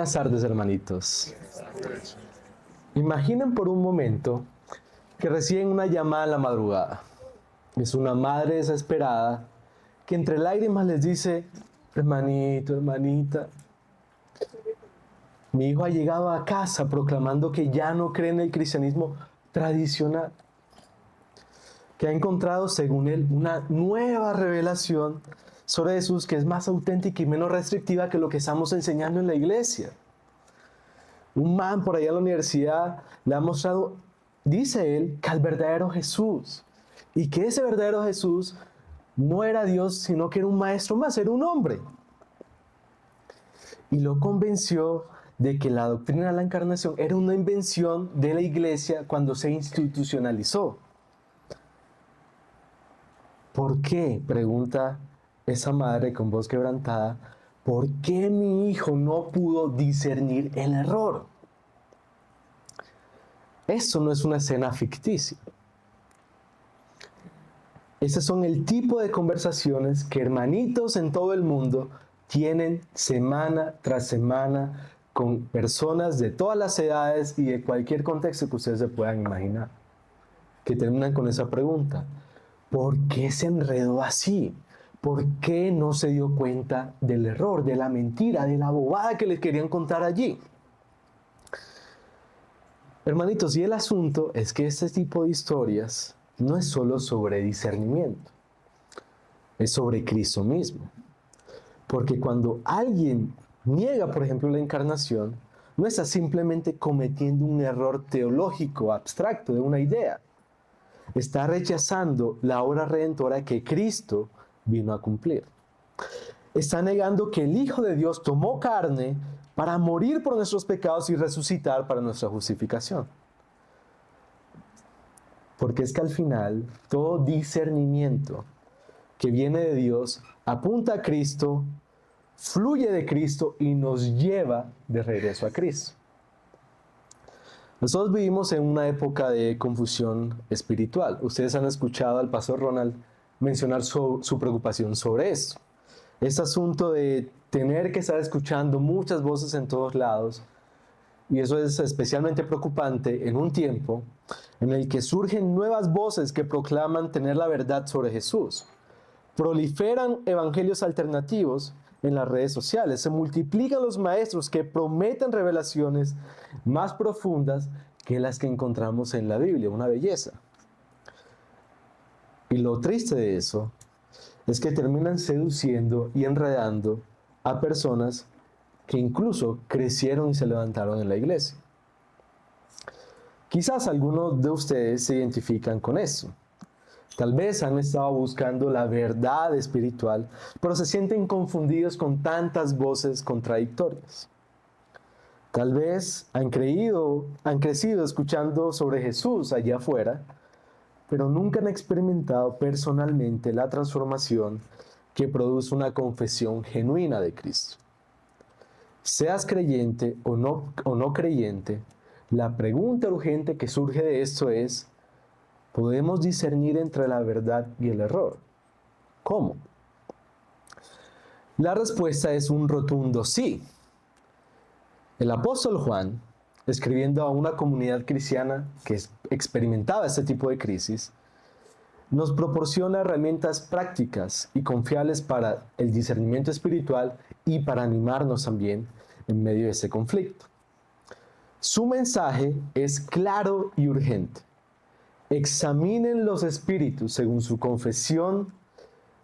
Buenas tardes, hermanitos. Imaginen por un momento que reciben una llamada en la madrugada. Es una madre desesperada que entre lágrimas les dice: hermanito, hermanita, mi hijo ha llegado a casa proclamando que ya no cree en el cristianismo tradicional, que ha encontrado, según él, una nueva revelación sobre Jesús que es más auténtica y menos restrictiva que lo que estamos enseñando en la iglesia. Un man por allá en la universidad le ha mostrado, dice él, que al verdadero Jesús, y que ese verdadero Jesús no era Dios, sino que era un maestro más, era un hombre. Y lo convenció de que la doctrina de la encarnación era una invención de la iglesia cuando se institucionalizó. ¿Por qué?, pregunta esa madre con voz quebrantada. ¿Por qué mi hijo no pudo discernir el error? Eso no es una escena ficticia. Esos son el tipo de conversaciones que hermanitos en todo el mundo tienen semana tras semana con personas de todas las edades y de cualquier contexto que ustedes se puedan imaginar, que terminan con esa pregunta: ¿por qué se enredó así? ¿Por qué no se dio cuenta del error, de la mentira, de la bobada que les querían contar allí? Hermanitos, y el asunto es que este tipo de historias no es solo sobre discernimiento, es sobre Cristo mismo. Porque cuando alguien niega, por ejemplo, la encarnación, no está simplemente cometiendo un error teológico abstracto de una idea. Está rechazando la obra redentora que Cristo vino a cumplir. Está negando que el Hijo de Dios tomó carne para morir por nuestros pecados y resucitar para nuestra justificación. Porque es que al final todo discernimiento que viene de Dios apunta a Cristo, fluye de Cristo y nos lleva de regreso a Cristo. Nosotros vivimos en una época de confusión espiritual. Ustedes han escuchado al pastor Ronald mencionar su preocupación sobre esto. Este asunto de tener que estar escuchando muchas voces en todos lados, y eso es especialmente preocupante en un tiempo en el que surgen nuevas voces que proclaman tener la verdad sobre Jesús. Proliferan evangelios alternativos en las redes sociales, se multiplican los maestros que prometen revelaciones más profundas que las que encontramos en la Biblia, una belleza. Y lo triste de eso es que terminan seduciendo y enredando a personas que incluso crecieron y se levantaron en la iglesia. Quizás algunos de ustedes se identifican con eso. Tal vez han estado buscando la verdad espiritual, pero se sienten confundidos con tantas voces contradictorias. Tal vez han crecido escuchando sobre Jesús allá afuera, pero nunca han experimentado personalmente la transformación que produce una confesión genuina de Cristo. Seas creyente o no creyente, la pregunta urgente que surge de esto es: ¿podemos discernir entre la verdad y el error? ¿Cómo? La respuesta es un rotundo sí. El apóstol Juan, escribiendo a una comunidad cristiana que experimentaba este tipo de crisis, nos proporciona herramientas prácticas y confiables para el discernimiento espiritual y para animarnos también en medio de este conflicto. Su mensaje es claro y urgente. Examinen los espíritus según su confesión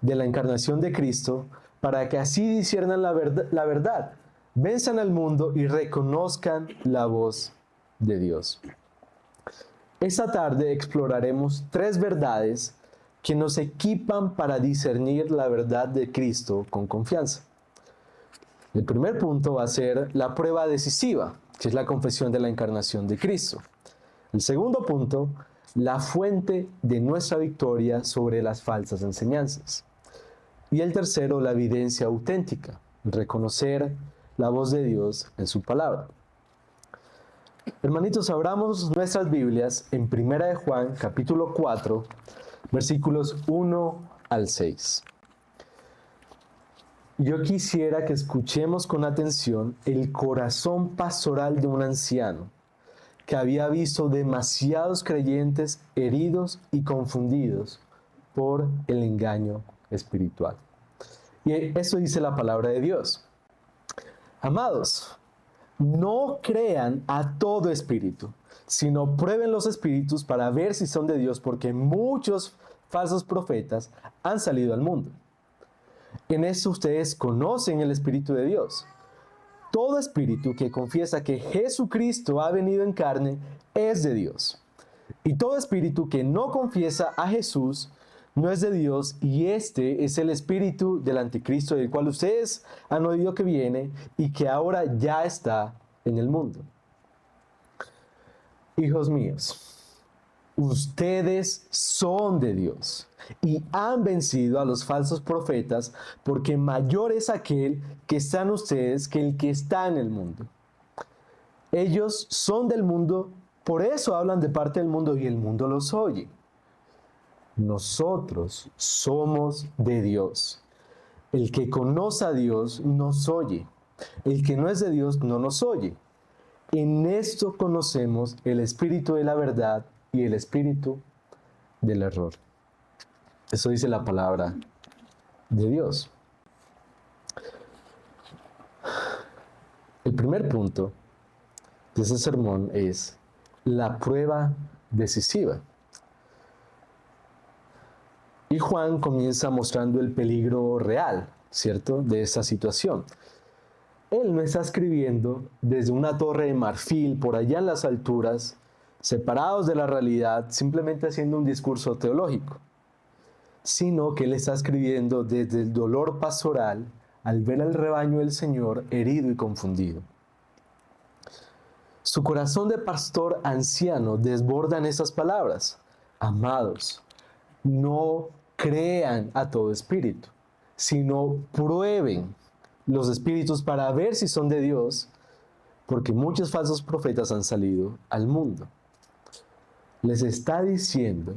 de la encarnación de Cristo, para que así disciernan la verdad, venzan al mundo y reconozcan la voz de Dios. Esta tarde exploraremos 3 verdades que nos equipan para discernir la verdad de Cristo con confianza. El primer punto va a ser la prueba decisiva, que es la confesión de la encarnación de Cristo. El segundo punto, la fuente de nuestra victoria sobre las falsas enseñanzas. Y el tercero, la evidencia auténtica, reconocer la voz de Dios en su palabra. Hermanitos, abramos nuestras Biblias en 1 de Juan, capítulo 4, versículos 1 al 6. Yo quisiera que escuchemos con atención el corazón pastoral de un anciano que había visto demasiados creyentes heridos y confundidos por el engaño espiritual. Y eso dice la palabra de Dios. Amados, no crean a todo espíritu, sino prueben los espíritus para ver si son de Dios, porque muchos falsos profetas han salido al mundo. En eso ustedes conocen el Espíritu de Dios. Todo espíritu que confiesa que Jesucristo ha venido en carne es de Dios. Y todo espíritu que no confiesa a Jesús no es de Dios, y este es el espíritu del anticristo, del cual ustedes han oído que viene y que ahora ya está en el mundo. Hijos míos, ustedes son de Dios y han vencido a los falsos profetas, porque mayor es aquel que está en ustedes que el que está en el mundo. Ellos son del mundo, por eso hablan de parte del mundo y el mundo los oye. Nosotros somos de Dios. El que conoce a Dios nos oye. El que no es de Dios no nos oye. En esto conocemos el espíritu de la verdad y el espíritu del error. Eso dice la palabra de Dios. El primer punto de ese sermón es la prueba decisiva. Y Juan comienza mostrando el peligro real, ¿cierto?, de esa situación. Él no está escribiendo desde una torre de marfil por allá en las alturas, separados de la realidad, simplemente haciendo un discurso teológico, sino que él está escribiendo desde el dolor pastoral al ver al rebaño del Señor herido y confundido. Su corazón de pastor anciano desborda en esas palabras: amados, no crean a todo espíritu, sino prueben los espíritus para ver si son de Dios, porque muchos falsos profetas han salido al mundo. Les está diciendo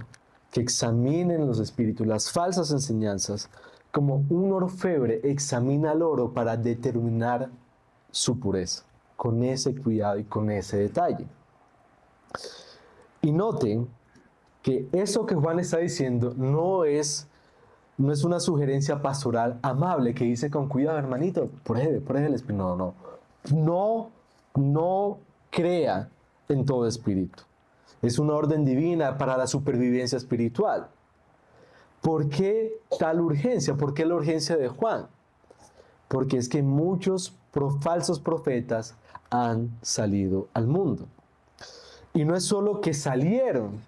que examinen los espíritus, las falsas enseñanzas, como un orfebre examina el oro para determinar su pureza, con ese cuidado y con ese detalle. Y noten que eso que Juan está diciendo no es una sugerencia pastoral amable que dice con cuidado, hermanito, pruebe el espíritu. No crea en todo espíritu. Es una orden divina para la supervivencia espiritual. ¿Por qué tal urgencia? ¿Por qué la urgencia de Juan? Porque es que muchos falsos profetas han salido al mundo. Y no es solo que salieron,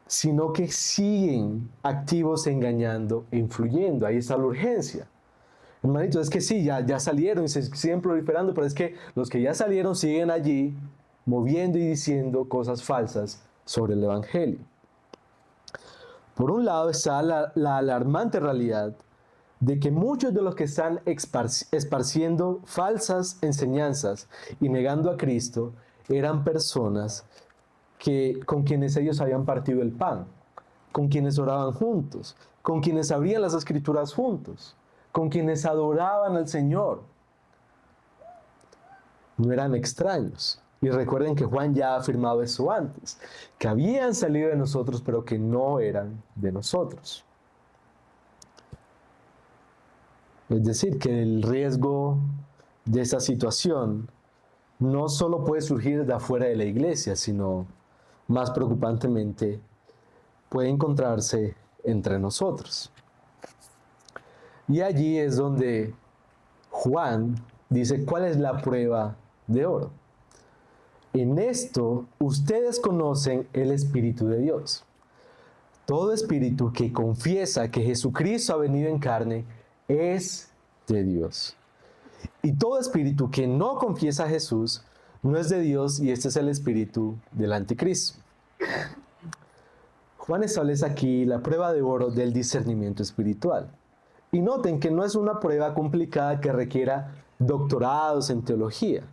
sino que siguen activos engañando e influyendo. Ahí está la urgencia. Hermanito, es que sí, ya salieron y se siguen proliferando, pero es que los que ya salieron siguen allí moviendo y diciendo cosas falsas sobre el Evangelio. Por un lado está la alarmante realidad de que muchos de los que están esparciendo falsas enseñanzas y negando a Cristo eran personas con quienes ellos habían partido el pan, con quienes oraban juntos, con quienes abrían las escrituras juntos, con quienes adoraban al Señor. No eran extraños. Y recuerden que Juan ya ha afirmado eso antes, que habían salido de nosotros, pero que no eran de nosotros. Es decir, que el riesgo de esa situación no solo puede surgir de afuera de la iglesia, sino más preocupantemente puede encontrarse entre nosotros. Y allí es donde Juan dice, ¿cuál es la prueba de oro? En esto ustedes conocen el Espíritu de Dios. Todo espíritu que confiesa que Jesucristo ha venido en carne es de Dios. Y todo espíritu que no confiesa a Jesús no es de Dios, y este es el espíritu del anticristo. Juan establece aquí la prueba de oro del discernimiento espiritual. Y noten que no es una prueba complicada que requiera doctorados en teología.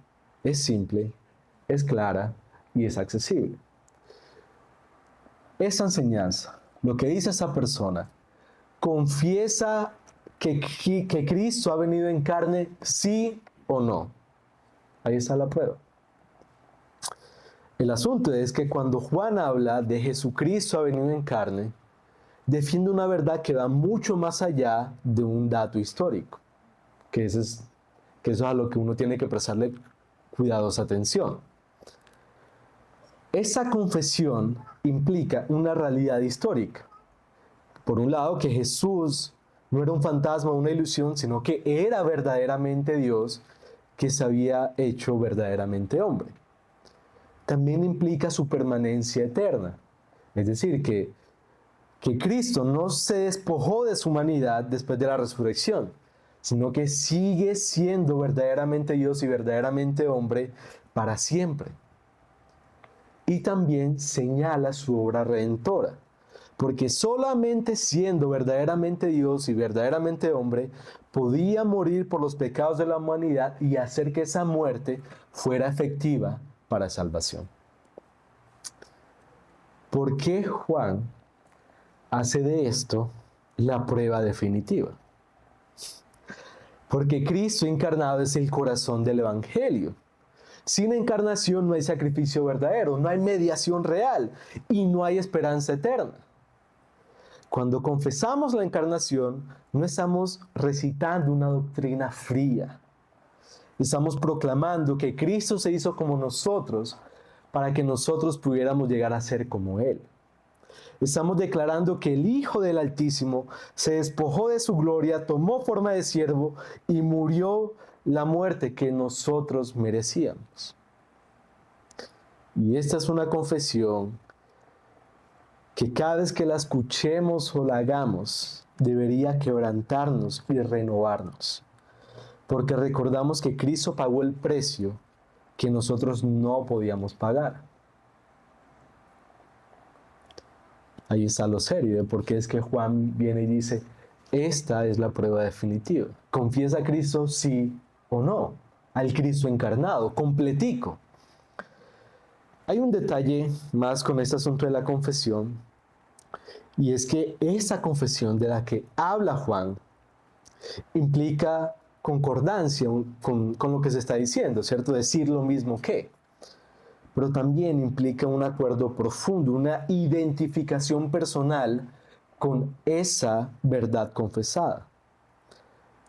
Es simple, es clara y es accesible. Esa enseñanza, lo que dice esa persona, confiesa que Cristo ha venido en carne, sí o no? Ahí está la prueba. El asunto es que cuando Juan habla de Jesucristo ha venido en carne, defiende una verdad que va mucho más allá de un dato histórico, que eso es a lo que uno tiene que prestarle cuidadosa atención. Esa confesión implica una realidad histórica. Por un lado, que Jesús no era un fantasma o una ilusión, sino que era verdaderamente Dios que se había hecho verdaderamente hombre. También implica su permanencia eterna. Es decir, que Cristo no se despojó de su humanidad después de la resurrección, sino que sigue siendo verdaderamente Dios y verdaderamente hombre para siempre. Y también señala su obra redentora, porque solamente siendo verdaderamente Dios y verdaderamente hombre, podía morir por los pecados de la humanidad y hacer que esa muerte fuera efectiva para salvación. ¿Por qué Juan hace de esto la prueba definitiva? Porque Cristo encarnado es el corazón del Evangelio. Sin encarnación no hay sacrificio verdadero, no hay mediación real y no hay esperanza eterna. Cuando confesamos la encarnación, no estamos recitando una doctrina fría. Estamos proclamando que Cristo se hizo como nosotros para que nosotros pudiéramos llegar a ser como Él. Estamos declarando que el Hijo del Altísimo se despojó de su gloria, tomó forma de siervo y murió la muerte que nosotros merecíamos. Y esta es una confesión que cada vez que la escuchemos o la hagamos, debería quebrantarnos y renovarnos. Porque recordamos que Cristo pagó el precio que nosotros no podíamos pagar. Ahí está lo serio de por qué es que Juan viene y dice, esta es la prueba definitiva. ¿Confiesa a Cristo sí o no? Al Cristo encarnado, completico. Hay un detalle más con este asunto de la confesión, y es que esa confesión de la que habla Juan implica concordancia con lo que se está diciendo, ¿cierto? Decir lo mismo que. Pero también implica un acuerdo profundo, una identificación personal con esa verdad confesada.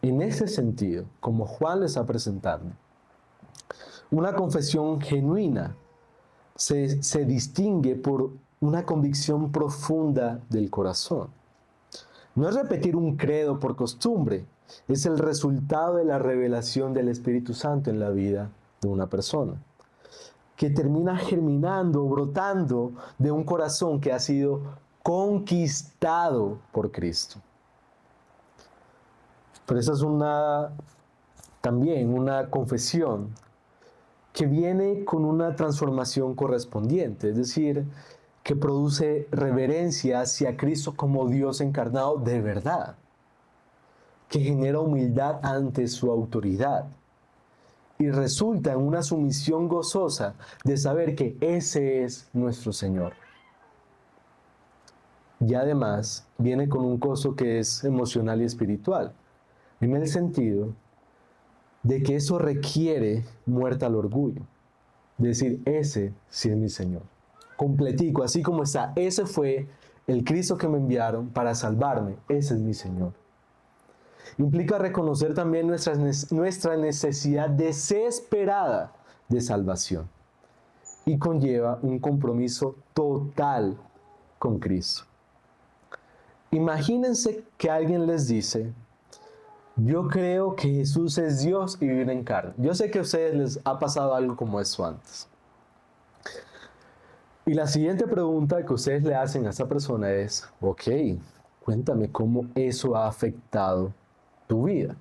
En ese sentido, como Juan le está presentando, una confesión genuina se distingue por una convicción profunda del corazón. No es repetir un credo por costumbre, es el resultado de la revelación del Espíritu Santo en la vida de una persona, que termina germinando, brotando de un corazón que ha sido conquistado por Cristo. Pero esa es también una confesión que viene con una transformación correspondiente, es decir, que produce reverencia hacia Cristo como Dios encarnado de verdad, que genera humildad ante su autoridad y resulta en una sumisión gozosa de saber que ese es nuestro Señor. Y además viene con un gozo que es emocional y espiritual, en el sentido de que eso requiere muerte al orgullo. Decir, ese sí es mi Señor. Completico, así como está. Ese fue el Cristo que me enviaron para salvarme. Ese es mi Señor. Implica reconocer también nuestra necesidad desesperada de salvación. Y conlleva un compromiso total con Cristo. Imagínense que alguien les dice, yo creo que Jesús es Dios y vive en carne. Yo sé que a ustedes les ha pasado algo como eso antes. Y la siguiente pregunta que ustedes le hacen a esa persona es, ok, cuéntame cómo eso ha afectado tu vida.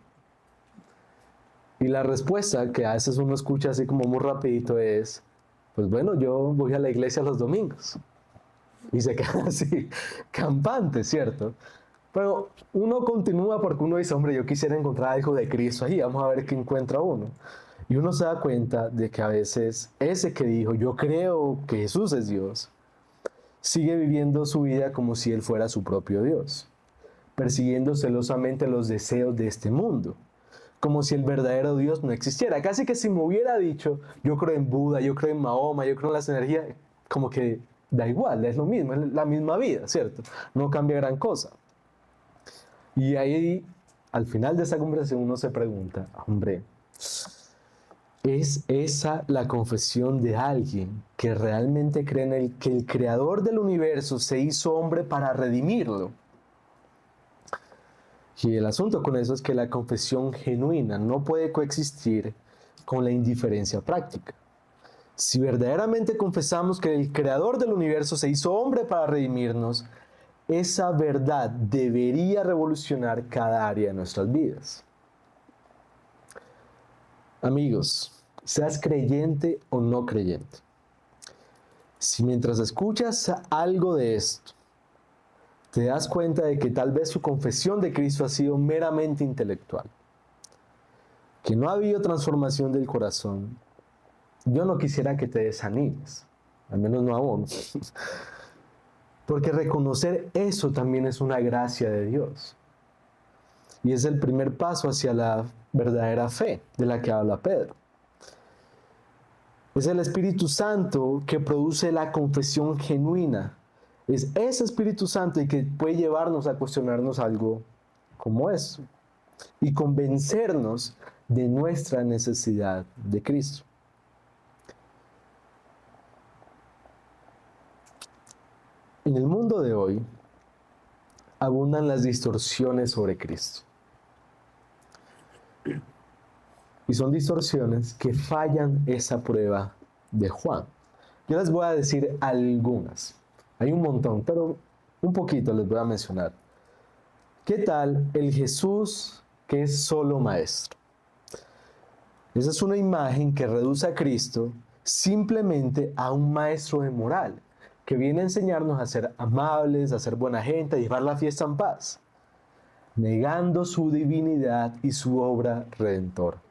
Y la respuesta que a veces uno escucha así como muy rapidito es, pues bueno, yo voy a la iglesia los domingos. Y se queda así, campante, ¿cierto? Pero uno continúa porque uno dice, hombre, yo quisiera encontrar algo de Cristo ahí, vamos a ver qué encuentra uno. Y uno se da cuenta de que a veces ese que dijo, yo creo que Jesús es Dios, sigue viviendo su vida como si Él fuera su propio Dios. persiguiendo celosamente los deseos de este mundo, como si el verdadero Dios no existiera. Casi que si me hubiera dicho, yo creo en Buda, yo creo en Mahoma, yo creo en las energías, como que da igual, es lo mismo, es la misma vida, ¿cierto? No cambia gran cosa. Y ahí, al final de esa conversación, uno se pregunta, hombre, ¿es esa la confesión de alguien que realmente cree en que el creador del universo se hizo hombre para redimirlo? Y el asunto con eso es que la confesión genuina no puede coexistir con la indiferencia práctica. Si verdaderamente confesamos que el creador del universo se hizo hombre para redimirnos, esa verdad debería revolucionar cada área de nuestras vidas. Amigos, seas creyente o no creyente, si mientras escuchas algo de esto, te das cuenta de que tal vez su confesión de Cristo ha sido meramente intelectual, que no ha habido transformación del corazón, yo no quisiera que te desanimes, al menos no aún, porque reconocer eso también es una gracia de Dios. Y es el primer paso hacia la verdadera fe de la que habla Pedro. Es el Espíritu Santo que produce la confesión genuina. Es ese Espíritu Santo el que puede llevarnos a cuestionarnos algo como eso y convencernos de nuestra necesidad de Cristo. En el mundo de hoy abundan las distorsiones sobre Cristo. Y son distorsiones que fallan esa prueba de Juan. Yo les voy a decir algunas. Hay un montón, pero un poquito les voy a mencionar. ¿Qué tal el Jesús que es solo maestro? Esa es una imagen que reduce a Cristo simplemente a un maestro de moral, que viene a enseñarnos a ser amables, a ser buena gente, a llevar la fiesta en paz, negando su divinidad y su obra redentora.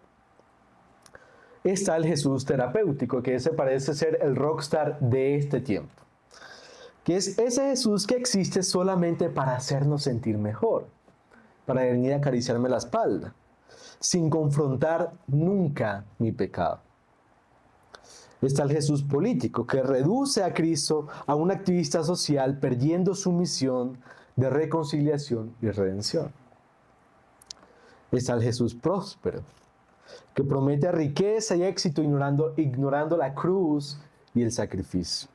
Está el Jesús terapéutico, que ese parece ser el rockstar de este tiempo, que es ese Jesús que existe solamente para hacernos sentir mejor, para venir a acariciarme la espalda, sin confrontar nunca mi pecado. Está el Jesús político, que reduce a Cristo a un activista social, perdiendo su misión de reconciliación y redención. Está el Jesús próspero, que promete riqueza y éxito ignorando la cruz y el sacrificio.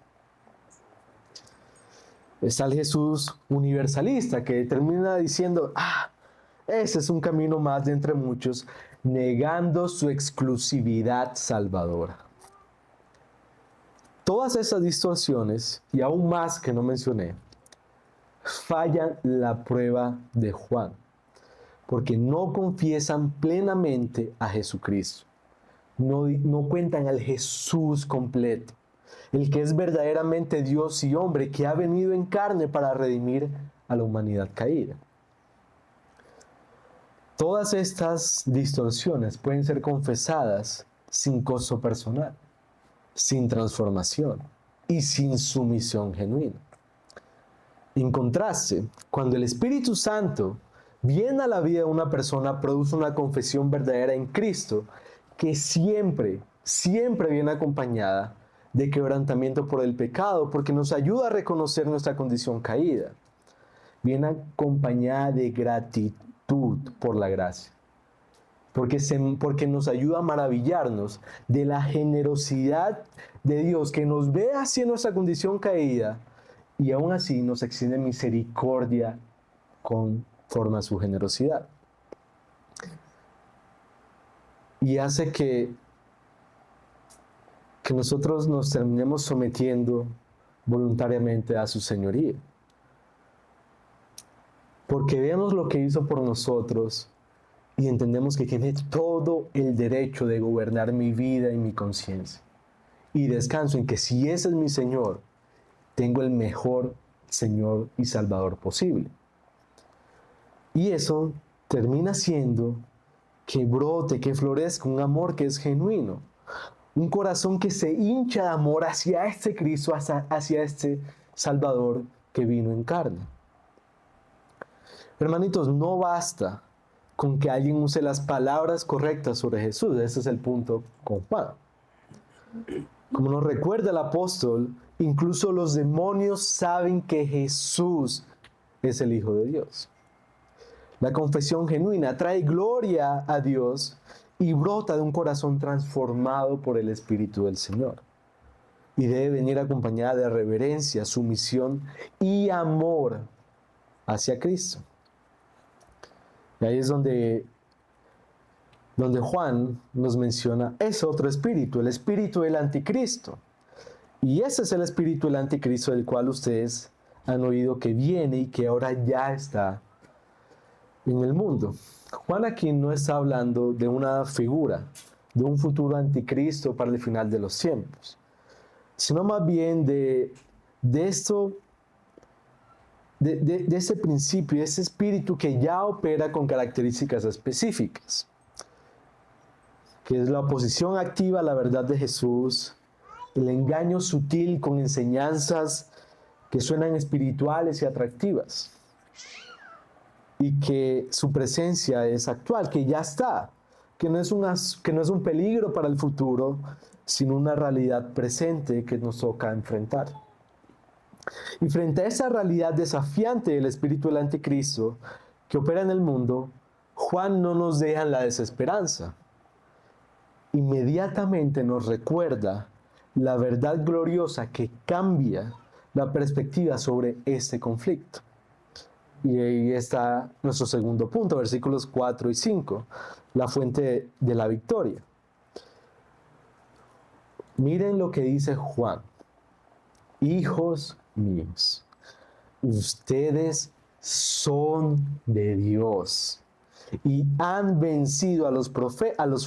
Está el Jesús universalista, que termina diciendo, ese es un camino más de entre muchos, negando su exclusividad salvadora. Todas esas distorsiones, y aún más que no mencioné, fallan la prueba de Juan, porque no confiesan plenamente a Jesucristo. No cuentan al Jesús completo, el que es verdaderamente Dios y hombre, que ha venido en carne para redimir a la humanidad caída. Todas estas distorsiones pueden ser confesadas sin costo personal, sin transformación y sin sumisión genuina. En contraste, cuando el Espíritu Santo viene a la vida de una persona, produce una confesión verdadera en Cristo que siempre viene acompañada de quebrantamiento por el pecado, porque nos ayuda a reconocer nuestra condición caída. Viene acompañada de gratitud por la gracia, porque nos ayuda a maravillarnos de la generosidad de Dios, que nos ve así en nuestra condición caída y aún así nos extiende misericordia conforme a su generosidad. Y hace que nosotros nos terminemos sometiendo voluntariamente a su señoría. Porque vemos lo que hizo por nosotros y entendemos que tiene todo el derecho de gobernar mi vida y mi conciencia. Y descanso en que si ese es mi Señor, tengo el mejor Señor y Salvador posible. Y eso termina siendo que brote, que florezca un amor que es genuino. Un corazón que se hincha de amor hacia este Cristo, hacia este Salvador que vino en carne. Hermanitos, no basta con que alguien use las palabras correctas sobre Jesús. Ese es el punto con Juan. Como nos recuerda el apóstol, incluso los demonios saben que Jesús es el Hijo de Dios. La confesión genuina trae gloria a Dios y brota de un corazón transformado por el Espíritu del Señor. Y debe venir acompañada de reverencia, sumisión y amor hacia Cristo. Y ahí es donde Juan nos menciona ese otro espíritu, el espíritu del anticristo. Y ese es el espíritu del anticristo del cual ustedes han oído que viene y que ahora ya está en el mundo. Juan aquí no está hablando de una figura, de un futuro anticristo para el final de los tiempos, sino más bien de ese principio, ese espíritu que ya opera con características específicas, que es la oposición activa a la verdad de Jesús, el engaño sutil con enseñanzas que suenan espirituales y atractivas, y que su presencia es actual, que ya está, que no es un peligro para el futuro, sino una realidad presente que nos toca enfrentar. Y frente a esa realidad desafiante del espíritu del anticristo que opera en el mundo, Juan no nos deja en la desesperanza. Inmediatamente nos recuerda la verdad gloriosa que cambia la perspectiva sobre este conflicto. Y ahí está nuestro segundo punto, versículos 4 y 5, la fuente de la victoria. Miren lo que dice Juan. Hijos míos, ustedes son de Dios y han vencido a los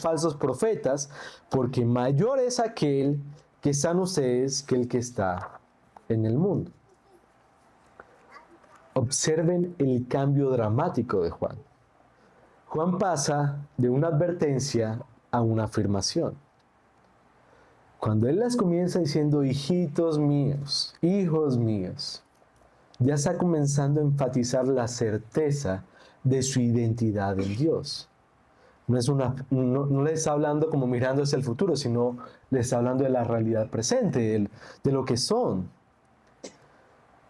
falsos profetas, porque mayor es aquel que está en ustedes que el que está en el mundo. Observen el cambio dramático de Juan. Juan pasa de una advertencia a una afirmación. Cuando él las comienza diciendo, hijitos míos, hijos míos, ya está comenzando a enfatizar la certeza de su identidad en Dios. No le está hablando como mirando hacia el futuro, sino le está hablando de la realidad presente, de lo que son.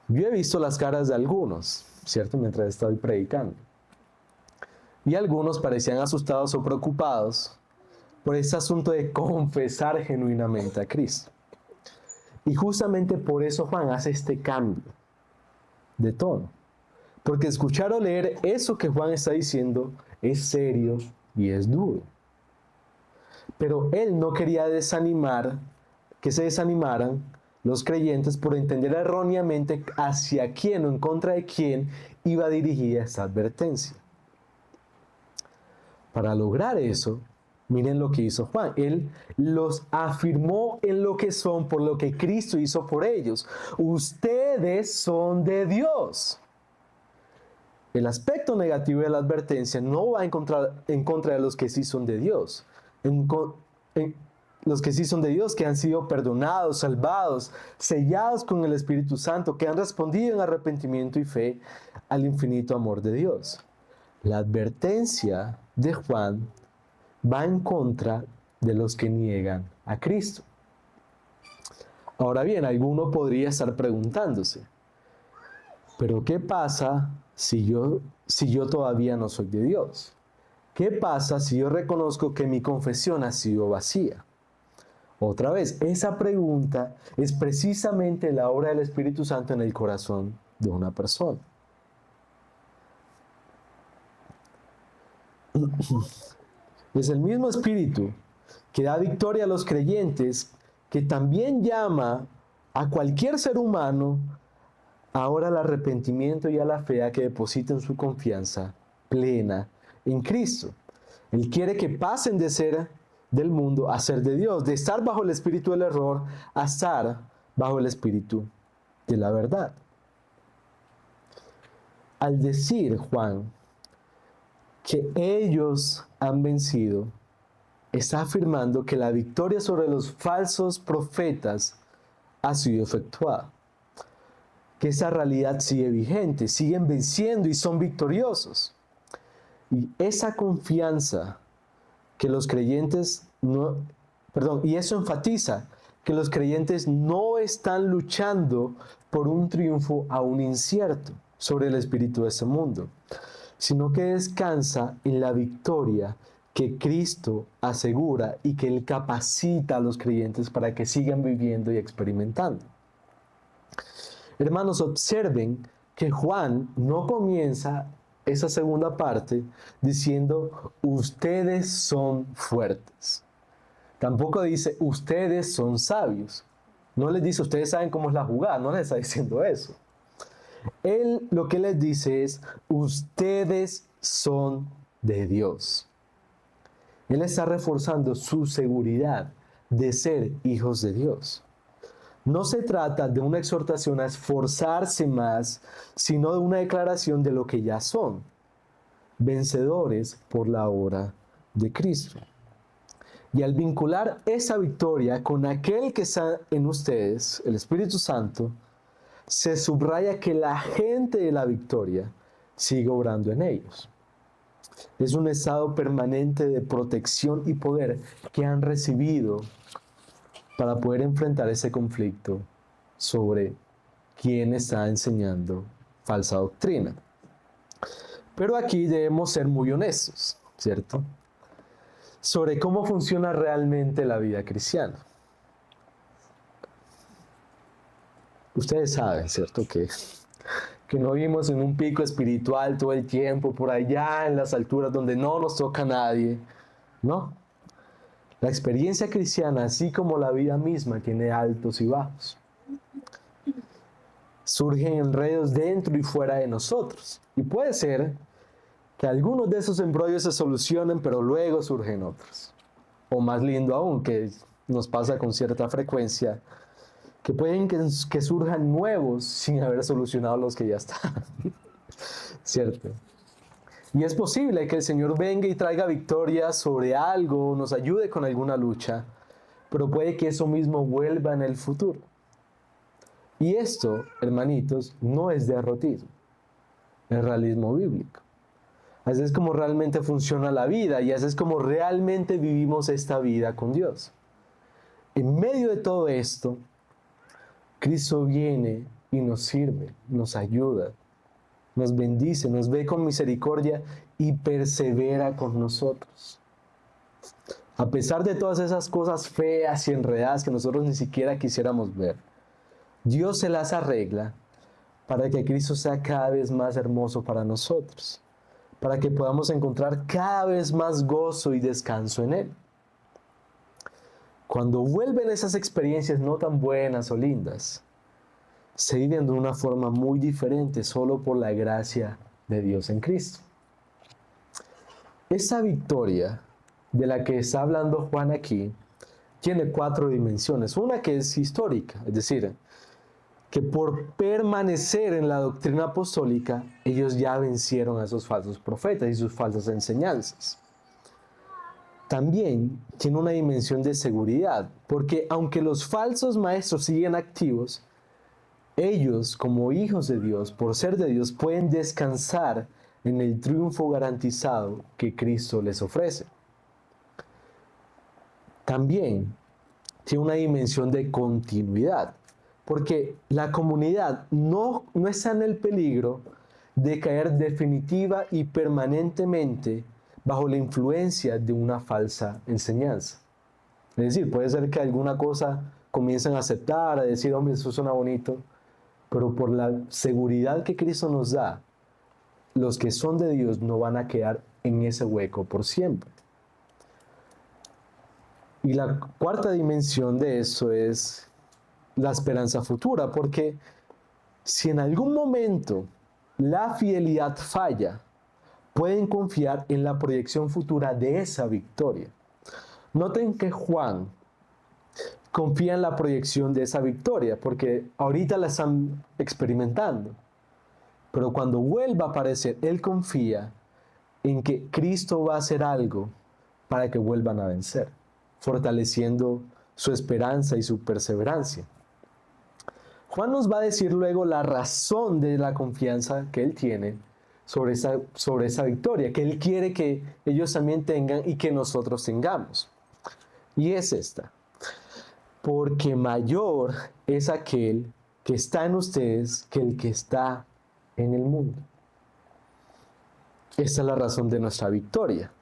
Yo he visto las caras de algunos, ¿cierto? Mientras estoy predicando. Y algunos parecían asustados o preocupados por ese asunto de confesar genuinamente a Cristo. Y justamente por eso Juan hace este cambio de tono. Porque escuchar o leer eso que Juan está diciendo es serio y es duro. Pero él no quería que se desanimaran los creyentes por entender erróneamente hacia quién o en contra de quién iba dirigida esta advertencia. Para lograr eso, miren lo que hizo Juan. Él los afirmó en lo que son por lo que Cristo hizo por ellos. Ustedes son de Dios. El aspecto negativo de la advertencia no va en contra de los que sí son de Dios. Los que sí son de Dios, que han sido perdonados, salvados, sellados con el Espíritu Santo, que han respondido en arrepentimiento y fe al infinito amor de Dios. La advertencia de Juan va en contra de los que niegan a Cristo. Ahora bien, alguno podría estar preguntándose, ¿pero qué pasa si yo todavía no soy de Dios? ¿Qué pasa si yo reconozco que mi confesión ha sido vacía? Otra vez, esa pregunta es precisamente la obra del Espíritu Santo en el corazón de una persona. Es el mismo Espíritu que da victoria a los creyentes, que también llama a cualquier ser humano ahora al arrepentimiento y a la fe, a que depositen su confianza plena en Cristo. Él quiere que pasen de ser del mundo a ser de Dios, de estar bajo el espíritu del error a estar bajo el espíritu de la verdad. Al decir Juan que ellos han vencido, está afirmando que la victoria sobre los falsos profetas ha sido efectuada. que esa realidad sigue vigente, siguen venciendo y son victoriosos. Y esa confianza que los creyentes y eso enfatiza que los creyentes no están luchando por un triunfo aún incierto sobre el espíritu de este mundo, sino que descansa en la victoria que Cristo asegura y que Él capacita a los creyentes para que sigan viviendo y experimentando. Hermanos, observen que Juan no comienza esa segunda parte diciendo, ustedes son fuertes. Tampoco dice, ustedes son sabios. No les dice, ustedes saben cómo es la jugada, no les está diciendo eso. Él lo que les dice es, ustedes son de Dios. Él está reforzando su seguridad de ser hijos de Dios. No se trata de una exhortación a esforzarse más, sino de una declaración de lo que ya son, vencedores por la obra de Cristo. Y al vincular esa victoria con aquel que está en ustedes, el Espíritu Santo, se subraya que la gente de la victoria sigue obrando en ellos. Es un estado permanente de protección y poder que han recibido para poder enfrentar ese conflicto sobre quién está enseñando falsa doctrina. Pero aquí debemos ser muy honestos, ¿cierto? Sobre cómo funciona realmente la vida cristiana. Ustedes saben, ¿cierto? Que no vivimos en un pico espiritual todo el tiempo, por allá en las alturas donde no nos toca a nadie, ¿no? La experiencia cristiana, así como la vida misma, tiene altos y bajos. Surgen enredos dentro y fuera de nosotros. Y puede ser que algunos de esos embrollos se solucionen, pero luego surgen otros. O más lindo aún, que nos pasa con cierta frecuencia, que pueden que surjan nuevos sin haber solucionado los que ya están. ¿Cierto? Y es posible que el Señor venga y traiga victoria sobre algo, nos ayude con alguna lucha, pero puede que eso mismo vuelva en el futuro. Y esto, hermanitos, no es derrotismo, es realismo bíblico. Así es como realmente funciona la vida y así es como realmente vivimos esta vida con Dios. En medio de todo esto, Cristo viene y nos sirve, nos ayuda, nos bendice, nos ve con misericordia y persevera con nosotros. A pesar de todas esas cosas feas y enredadas que nosotros ni siquiera quisiéramos ver, Dios se las arregla para que Cristo sea cada vez más hermoso para nosotros, para que podamos encontrar cada vez más gozo y descanso en Él. Cuando vuelven esas experiencias no tan buenas o lindas, se viven de una forma muy diferente solo por la gracia de Dios en Cristo. Esa victoria de la que está hablando Juan aquí tiene 4 dimensiones. Una que es histórica, es decir, que por permanecer en la doctrina apostólica, ellos ya vencieron a esos falsos profetas y sus falsas enseñanzas. También tiene una dimensión de seguridad, porque aunque los falsos maestros siguen activos, ellos, como hijos de Dios, por ser de Dios, pueden descansar en el triunfo garantizado que Cristo les ofrece. También tiene una dimensión de continuidad, porque la comunidad no está en el peligro de caer definitiva y permanentemente bajo la influencia de una falsa enseñanza. Es decir, puede ser que alguna cosa comiencen a aceptar, a decir, hombre, eso suena bonito, pero por la seguridad que Cristo nos da, los que son de Dios no van a quedar en ese hueco por siempre. Y la 4ª dimensión de eso es la esperanza futura, porque si en algún momento la fidelidad falla, pueden confiar en la proyección futura de esa victoria. Noten que Juan confía en la proyección de esa victoria, porque ahorita la están experimentando. Pero cuando vuelva a aparecer, él confía en que Cristo va a hacer algo para que vuelvan a vencer, fortaleciendo su esperanza y su perseverancia. Juan nos va a decir luego la razón de la confianza que él tiene sobre esa victoria, que él quiere que ellos también tengan y que nosotros tengamos. Y es esta: porque mayor es aquel que está en ustedes que el que está en el mundo. Esta es la razón de nuestra victoria.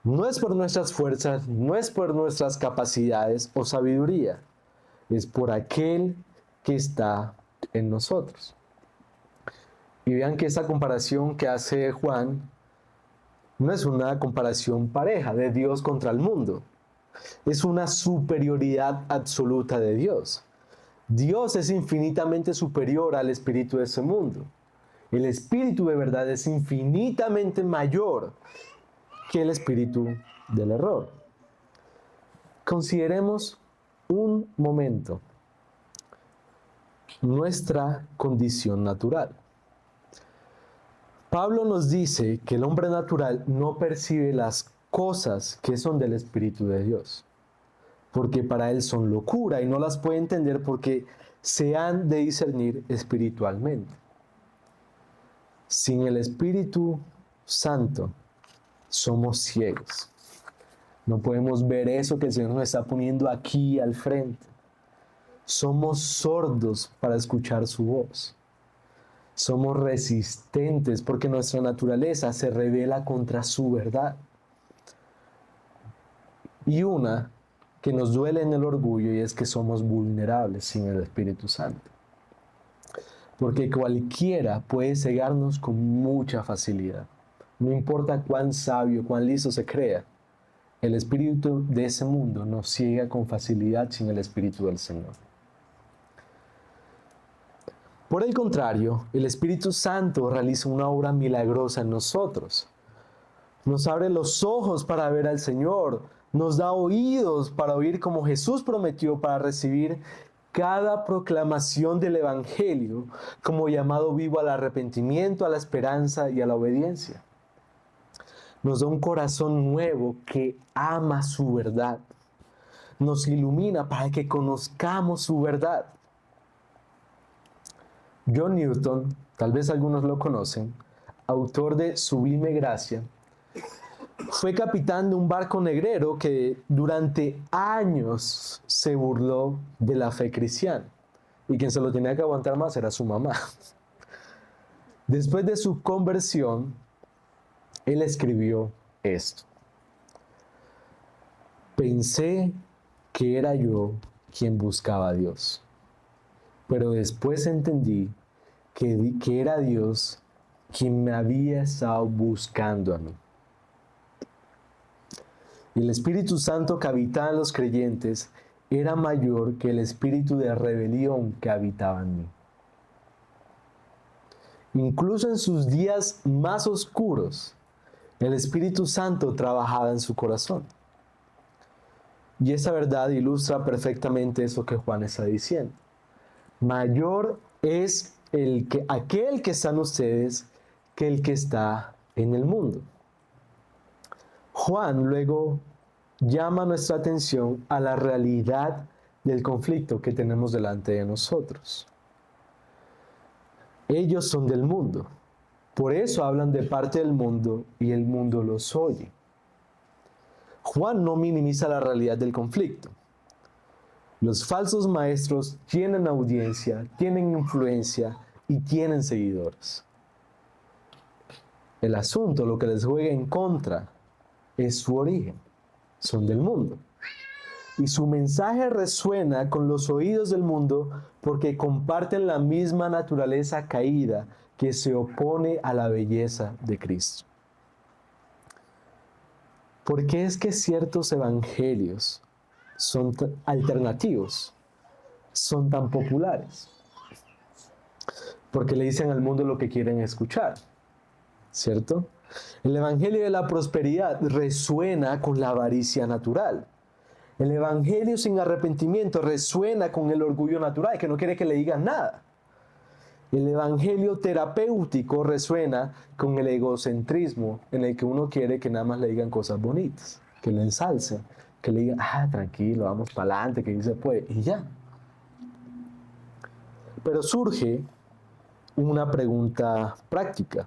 No es por nuestras fuerzas, no es por nuestras capacidades o sabiduría, es por aquel que está en nosotros. Y vean que esa comparación que hace Juan no es una comparación pareja de Dios contra el mundo. Es una superioridad absoluta de Dios. Dios es infinitamente superior al espíritu de ese mundo. El espíritu de verdad es infinitamente mayor que el espíritu del error. Consideremos un momento nuestra condición natural. Pablo nos dice que el hombre natural no percibe las cosas que son del Espíritu de Dios, porque para él son locura y no las puede entender porque se han de discernir espiritualmente. Sin el Espíritu Santo somos ciegos. No podemos ver eso que el Señor nos está poniendo aquí al frente. Somos sordos para escuchar su voz. Somos resistentes porque nuestra naturaleza se rebela contra su verdad. Y una que nos duele en el orgullo, y es que somos vulnerables sin el Espíritu Santo. Porque cualquiera puede cegarnos con mucha facilidad. No importa cuán sabio, cuán listo se crea, el espíritu de ese mundo nos ciega con facilidad sin el Espíritu del Señor. Por el contrario, el Espíritu Santo realiza una obra milagrosa en nosotros. Nos abre los ojos para ver al Señor, nos da oídos para oír como Jesús prometió, para recibir cada proclamación del Evangelio como llamado vivo al arrepentimiento, a la esperanza y a la obediencia. Nos da un corazón nuevo que ama su verdad. Nos ilumina para que conozcamos su verdad. John Newton, tal vez algunos lo conocen, autor de Sublime Gracia, fue capitán de un barco negrero que durante años se burló de la fe cristiana. Y quien se lo tenía que aguantar más era su mamá. Después de su conversión, él escribió esto: pensé que era yo quien buscaba a Dios, pero después entendí que era Dios quien me había estado buscando a mí. Y el Espíritu Santo que habitaba en los creyentes era mayor que el espíritu de rebelión que habitaba en mí. Incluso en sus días más oscuros, el Espíritu Santo trabajaba en su corazón. Y esa verdad ilustra perfectamente eso que Juan está diciendo. Mayor es aquel que está en ustedes que el que está en el mundo. Juan luego llama nuestra atención a la realidad del conflicto que tenemos delante de nosotros. Ellos son del mundo, por eso hablan de parte del mundo y el mundo los oye. Juan no minimiza la realidad del conflicto. Los falsos maestros tienen audiencia, tienen influencia y tienen seguidores. El asunto, lo que les juega en contra, es su origen. Son del mundo. Y su mensaje resuena con los oídos del mundo porque comparten la misma naturaleza caída que se opone a la belleza de Cristo. ¿Por qué es que ciertos evangelios son alternativos, son tan populares? Porque le dicen al mundo lo que quieren escuchar, ¿cierto? El evangelio de la prosperidad resuena con la avaricia natural. El evangelio sin arrepentimiento resuena con el orgullo natural, que no quiere que le digan nada. El evangelio terapéutico resuena con el egocentrismo, en el que uno quiere que nada más le digan cosas bonitas, que lo ensalcen, que le digan, tranquilo, vamos para adelante, que dice puede, y ya. Pero surge una pregunta práctica.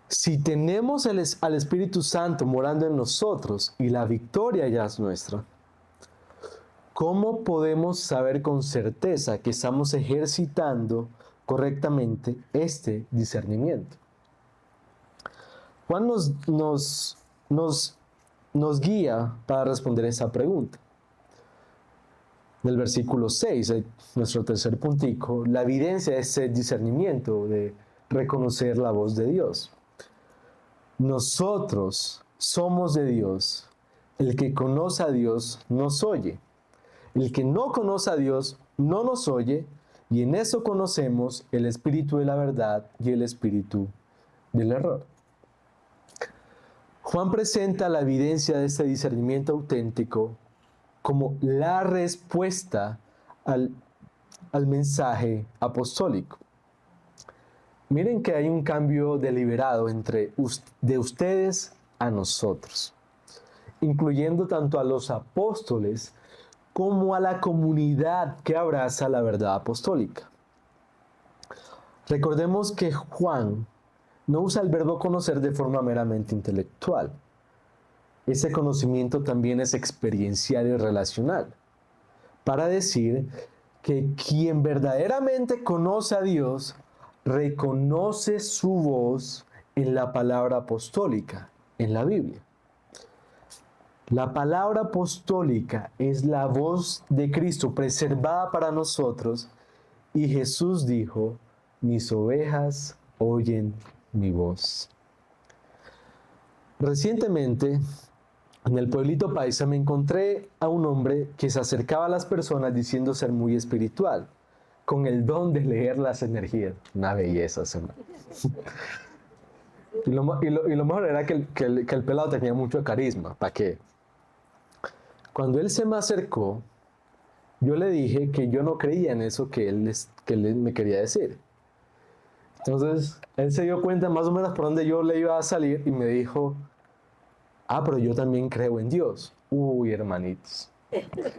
Si tenemos al Espíritu Santo morando en nosotros y la victoria ya es nuestra, ¿cómo podemos saber con certeza que estamos ejercitando correctamente este discernimiento? Juan nos guía para responder esa pregunta. Del versículo 6, nuestro tercer puntico, la evidencia de ese discernimiento, de reconocer la voz de Dios. Nosotros somos de Dios. El que conoce a Dios nos oye. El que no conoce a Dios no nos oye, y en eso conocemos el espíritu de la verdad y el espíritu del error. Juan presenta la evidencia de este discernimiento auténtico como la respuesta al mensaje apostólico. Miren que hay un cambio deliberado de ustedes a nosotros, incluyendo tanto a los apóstoles como a la comunidad que abraza la verdad apostólica. Recordemos que Juan no usa el verbo conocer de forma meramente intelectual. Ese conocimiento también es experiencial y relacional, para decir que quien verdaderamente conoce a Dios reconoce su voz en la palabra apostólica, en la Biblia. La palabra apostólica es la voz de Cristo preservada para nosotros, y Jesús dijo: mis ovejas oyen mi voz. Recientemente, en el pueblito paisa me encontré a un hombre que se acercaba a las personas diciendo ser muy espiritual, con el don de leer las energías. Una belleza, hermano. Y lo mejor era que el pelado tenía mucho carisma. ¿Para qué? Cuando él se me acercó, yo le dije que yo no creía en eso que él me quería decir. Entonces, él se dio cuenta más o menos por dónde yo le iba a salir y me dijo: pero yo también creo en Dios. Uy, hermanitos.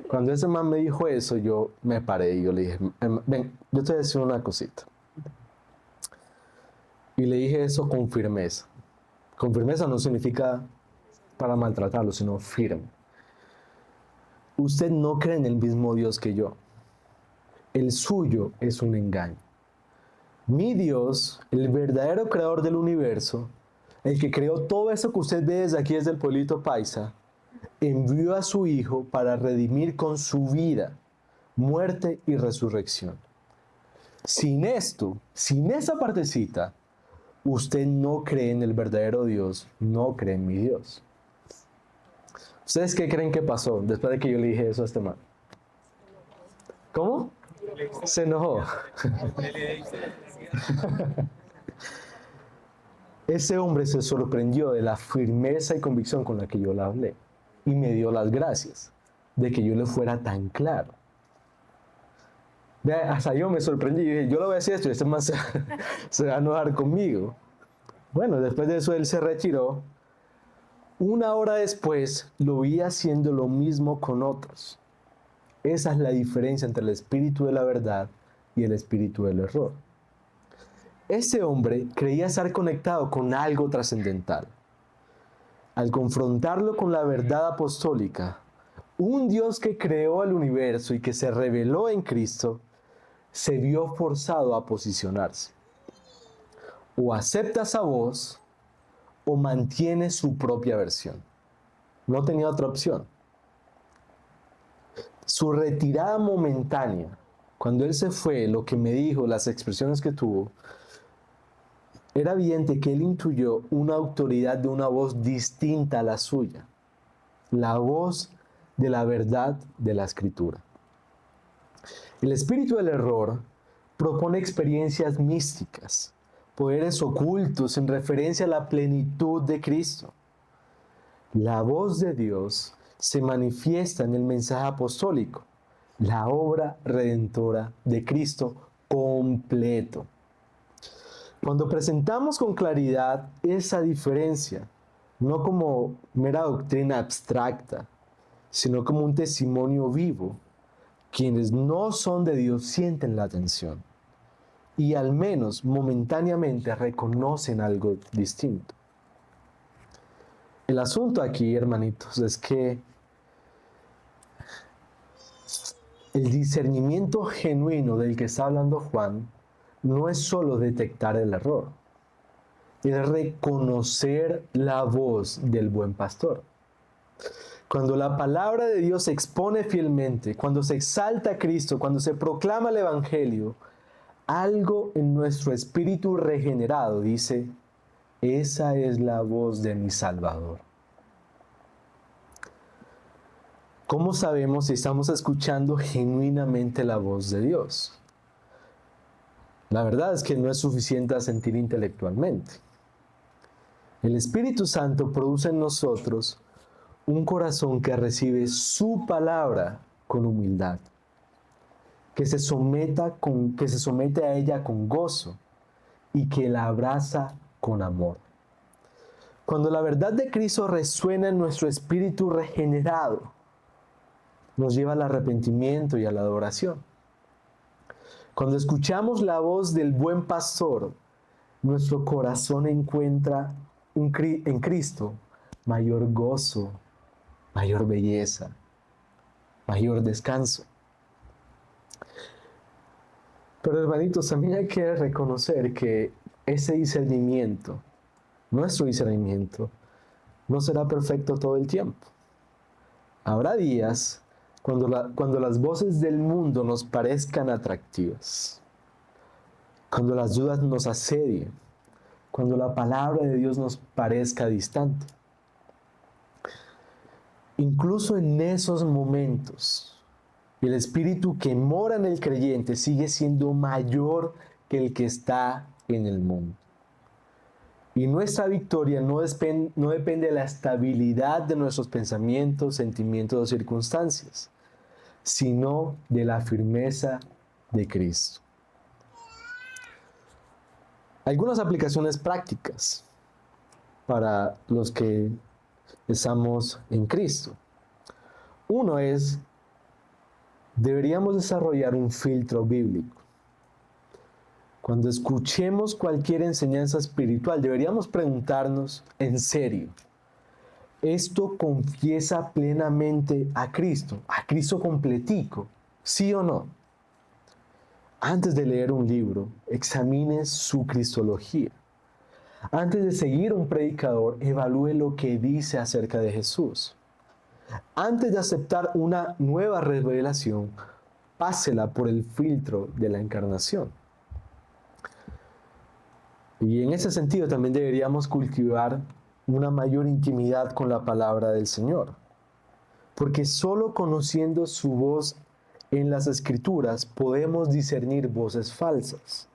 Cuando ese man me dijo eso, yo me paré y yo le dije: ven, yo te voy a decir una cosita. Y le dije eso con firmeza. Con firmeza no significa para maltratarlo, sino firme. Usted no cree en el mismo Dios que yo. El suyo es un engaño. Mi Dios, el verdadero creador del universo, el que creó todo eso que usted ve desde aquí, desde el pueblito paisa, envió a su Hijo para redimir con su vida, muerte y resurrección. Sin esto, sin esa partecita, usted no cree en el verdadero Dios, no cree en mi Dios. ¿Ustedes qué creen que pasó después de que yo le dije eso a este man? ¿Cómo? Se enojó. Ese hombre se sorprendió de la firmeza y convicción con la que yo le hablé y me dio las gracias de que yo le fuera tan claro. Hasta yo me sorprendí y dije: yo le voy a decir esto y este man se va a enojar conmigo. Bueno, después de eso él se retiró. Una hora después lo vi haciendo lo mismo con otros. Esa es la diferencia entre el espíritu de la verdad y el espíritu del error. Ese hombre creía estar conectado con algo trascendental. Al confrontarlo con la verdad apostólica, un Dios que creó el universo y que se reveló en Cristo, se vio forzado a posicionarse. O acepta esa voz o mantiene su propia versión. No tenía otra opción. Su retirada momentánea, cuando él se fue, lo que me dijo, las expresiones que tuvo, era evidente que él intuyó una autoridad de una voz distinta a la suya, la voz de la verdad de la Escritura. El espíritu del error propone experiencias místicas, poderes ocultos en referencia a la plenitud de Cristo. La voz de Dios se manifiesta en el mensaje apostólico, la obra redentora de Cristo completo. Cuando presentamos con claridad esa diferencia, no como mera doctrina abstracta, sino como un testimonio vivo, quienes no son de Dios sienten la tensión y al menos momentáneamente reconocen algo distinto. El asunto aquí, hermanitos, es que el discernimiento genuino del que está hablando Juan no es solo detectar el error, es reconocer la voz del buen pastor. Cuando la palabra de Dios se expone fielmente, cuando se exalta a Cristo, cuando se proclama el Evangelio, algo en nuestro espíritu regenerado dice, esa es la voz de mi Salvador. ¿Cómo sabemos si estamos escuchando genuinamente la voz de Dios? La verdad es que no es suficiente a sentir intelectualmente. El Espíritu Santo produce en nosotros un corazón que recibe su palabra con humildad, que se somete a ella con gozo y que la abraza con amor. Cuando la verdad de Cristo resuena en nuestro espíritu regenerado, nos lleva al arrepentimiento y a la adoración. Cuando escuchamos la voz del buen pastor, nuestro corazón encuentra en Cristo mayor gozo, mayor belleza, mayor descanso. Pero hermanitos, también hay que reconocer que ese discernimiento, nuestro discernimiento, no será perfecto todo el tiempo. Habrá días cuando las voces del mundo nos parezcan atractivas, cuando las dudas nos asedien, cuando la palabra de Dios nos parezca distante. Incluso en esos momentos, el espíritu que mora en el creyente sigue siendo mayor que el que está en el mundo. Y nuestra victoria no depende de la estabilidad de nuestros pensamientos, sentimientos o circunstancias, sino de la firmeza de Cristo. Algunas aplicaciones prácticas para los que estamos en Cristo. Uno es, deberíamos desarrollar un filtro bíblico. Cuando escuchemos cualquier enseñanza espiritual, deberíamos preguntarnos, en serio, ¿esto confiesa plenamente a Cristo completico? ¿Sí o no? Antes de leer un libro, examine su cristología. Antes de seguir un predicador, evalúe lo que dice acerca de Jesús. Antes de aceptar una nueva revelación, pásela por el filtro de la encarnación. Y en ese sentido también deberíamos cultivar una mayor intimidad con la palabra del Señor. Porque solo conociendo su voz en las Escrituras podemos discernir voces falsas.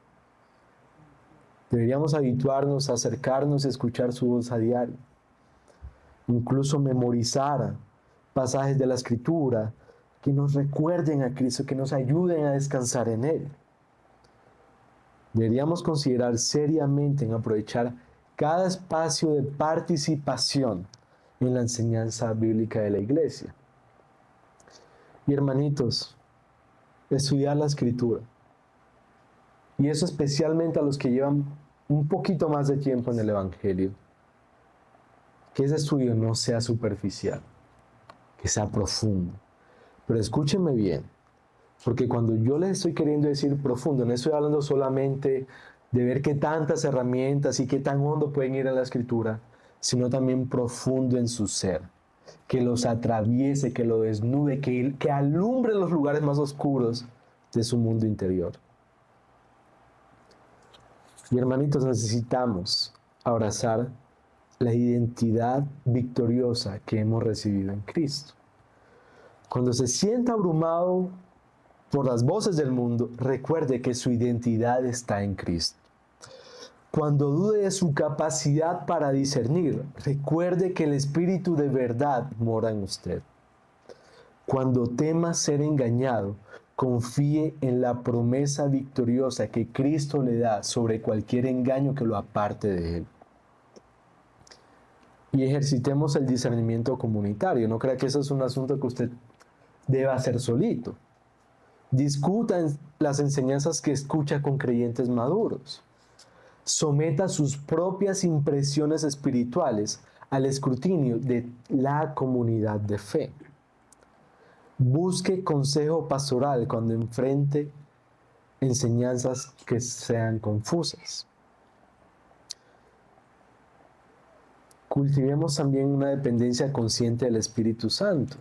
Deberíamos habituarnos a acercarnos y escuchar su voz a diario. Incluso memorizar pasajes de la Escritura que nos recuerden a Cristo, que nos ayuden a descansar en Él. Deberíamos considerar seriamente en aprovechar cada espacio de participación en la enseñanza bíblica de la iglesia. Y hermanitos, estudiar la Escritura. Y eso especialmente a los que llevan un poquito más de tiempo en el Evangelio. Que ese estudio no sea superficial, que sea profundo. Pero escúchenme bien, porque cuando yo les estoy queriendo decir profundo, no estoy hablando solamente de ver qué tantas herramientas y qué tan hondo pueden ir a la Escritura, sino también profundo en su ser, que los atraviese, que lo desnude, que alumbre los lugares más oscuros de su mundo interior. Y hermanitos, necesitamos abrazar la identidad victoriosa que hemos recibido en Cristo. Cuando se sienta abrumado por las voces del mundo, recuerde que su identidad está en Cristo. Cuando dude de su capacidad para discernir, recuerde que el Espíritu de verdad mora en usted. Cuando tema ser engañado, confíe en la promesa victoriosa que Cristo le da sobre cualquier engaño que lo aparte de Él. Y ejercitemos el discernimiento comunitario. No crea que eso es un asunto que usted deba hacer solito. Discutan las enseñanzas que escucha con creyentes maduros. Someta sus propias impresiones espirituales al escrutinio de la comunidad de fe. Busque consejo pastoral cuando enfrente enseñanzas que sean confusas. Cultivemos también una dependencia consciente del Espíritu Santo.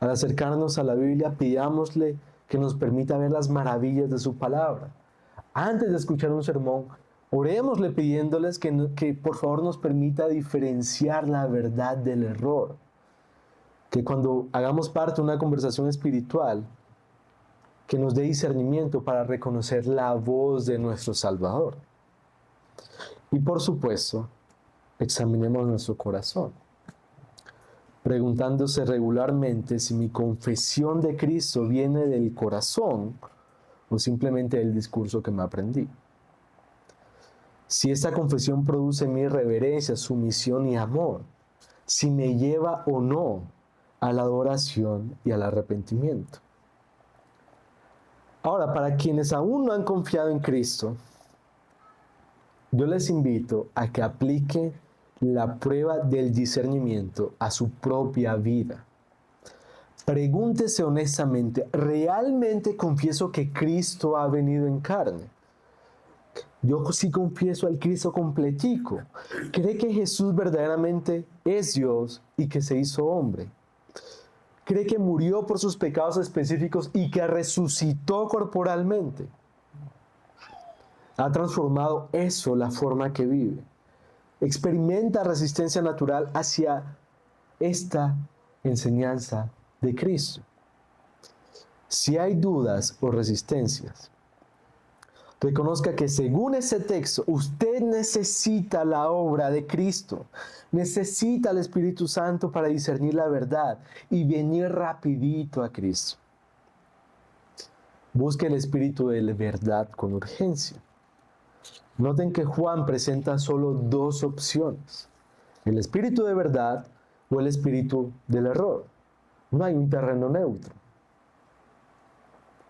Al acercarnos a la Biblia, pidámosle que nos permita ver las maravillas de su palabra. Antes de escuchar un sermón, orémosle pidiéndoles que por favor nos permita diferenciar la verdad del error. Que cuando hagamos parte de una conversación espiritual, que nos dé discernimiento para reconocer la voz de nuestro Salvador. Y por supuesto, examinemos nuestro corazón, preguntándose regularmente si mi confesión de Cristo viene del corazón o simplemente del discurso que me aprendí. Si esta confesión produce en mí reverencia, sumisión y amor, si me lleva o no a la adoración y al arrepentimiento. Ahora, para quienes aún no han confiado en Cristo, yo les invito a que apliquen la prueba del discernimiento a su propia vida. Pregúntese honestamente, ¿realmente confieso que Cristo ha venido en carne? Yo sí confieso al Cristo completico. ¿Cree que Jesús verdaderamente es Dios y que se hizo hombre? ¿Cree que murió por sus pecados específicos y que resucitó corporalmente? ¿Ha transformado eso la forma que vive? ¿Experimenta resistencia natural hacia esta enseñanza de Cristo? Si hay dudas o resistencias, reconozca que según ese texto, usted necesita la obra de Cristo, necesita al Espíritu Santo para discernir la verdad y venir rapidito a Cristo. Busque el Espíritu de la verdad con urgencia. Noten que Juan presenta solo dos opciones, el Espíritu de verdad o el Espíritu del error. No hay un terreno neutro.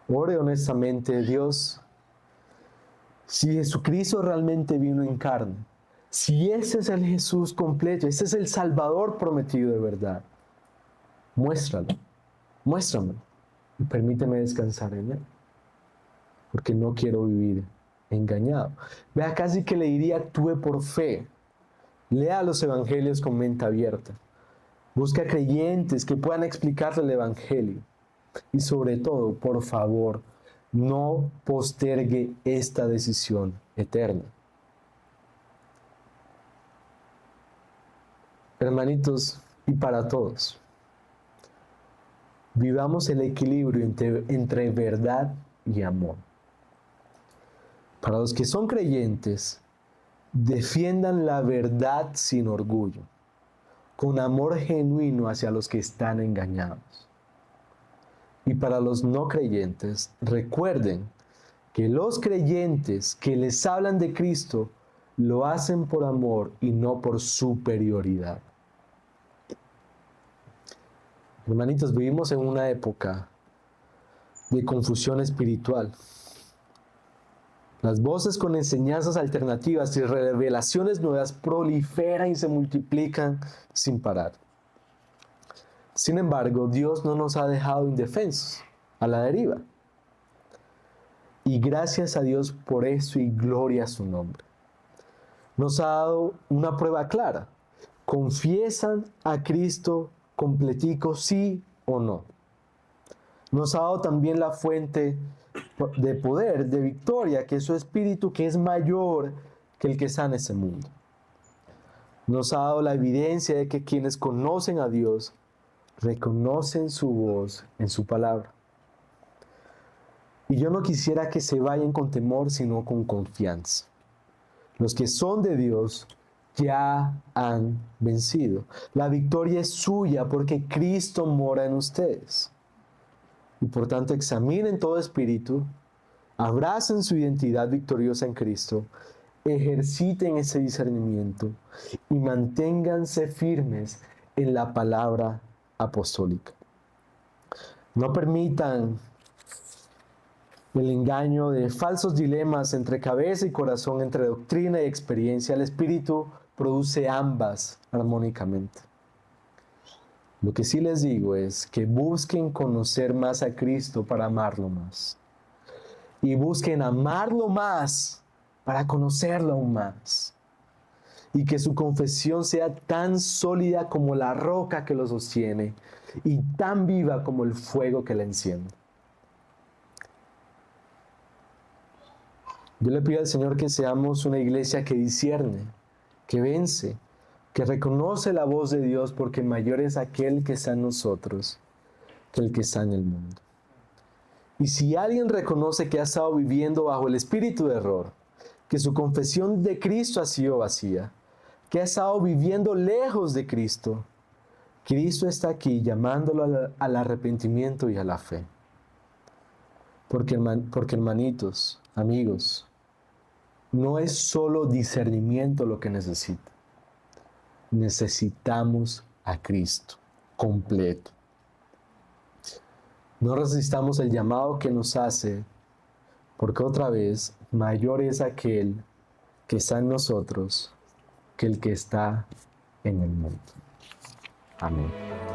Ore honestamente, Dios, si Jesucristo realmente vino en carne, si ese es el Jesús completo, ese es el Salvador prometido de verdad, muéstralo, muéstramelo y permíteme descansar en él, porque no quiero vivir engañado. Vea, casi que le diría, actúe por fe. Lea los evangelios con mente abierta. Busca creyentes que puedan explicarle el evangelio. Y sobre todo, por favor, no postergue esta decisión eterna. Hermanitos, y para todos, vivamos el equilibrio entre verdad y amor. Para los que son creyentes, defiendan la verdad sin orgullo, con amor genuino hacia los que están engañados. Y para los no creyentes, recuerden que los creyentes que les hablan de Cristo lo hacen por amor y no por superioridad. Hermanitos, vivimos en una época de confusión espiritual. Las voces con enseñanzas alternativas y revelaciones nuevas proliferan y se multiplican sin parar. Sin embargo, Dios no nos ha dejado indefensos, a la deriva. Y gracias a Dios por eso y gloria a su nombre. Nos ha dado una prueba clara. ¿Confiesan a Cristo completico, sí o no? Nos ha dado también la fuente de poder, de victoria, que es su Espíritu, que es mayor que el que sana ese mundo. Nos ha dado la evidencia de que quienes conocen a Dios reconocen su voz en su palabra. Y yo no quisiera que se vayan con temor, sino con confianza. Los que son de Dios ya han vencido. La victoria es suya porque Cristo mora en ustedes. Y por tanto examinen todo espíritu, abracen su identidad victoriosa en Cristo, ejerciten ese discernimiento y manténganse firmes en la palabra apostólica. No permitan el engaño de falsos dilemas entre cabeza y corazón, entre doctrina y experiencia. El Espíritu produce ambas armónicamente. Lo que sí les digo es que busquen conocer más a Cristo para amarlo más. Y busquen amarlo más para conocerlo aún más. Y que su confesión sea tan sólida como la roca que lo sostiene y tan viva como el fuego que la enciende. Yo le pido al Señor que seamos una iglesia que discierne, que vence, que reconoce la voz de Dios, porque mayor es aquel que está en nosotros que el que está en el mundo. Y si alguien reconoce que ha estado viviendo bajo el espíritu de error, que su confesión de Cristo ha sido vacía, que ha estado viviendo lejos de Cristo, Cristo está aquí llamándolo al arrepentimiento y a la fe. Porque hermanitos, amigos, no es solo discernimiento lo que necesita. Necesitamos a Cristo completo. No resistamos el llamado que nos hace, porque otra vez, mayor es aquel que está en nosotros que el que está en el mundo. Amén.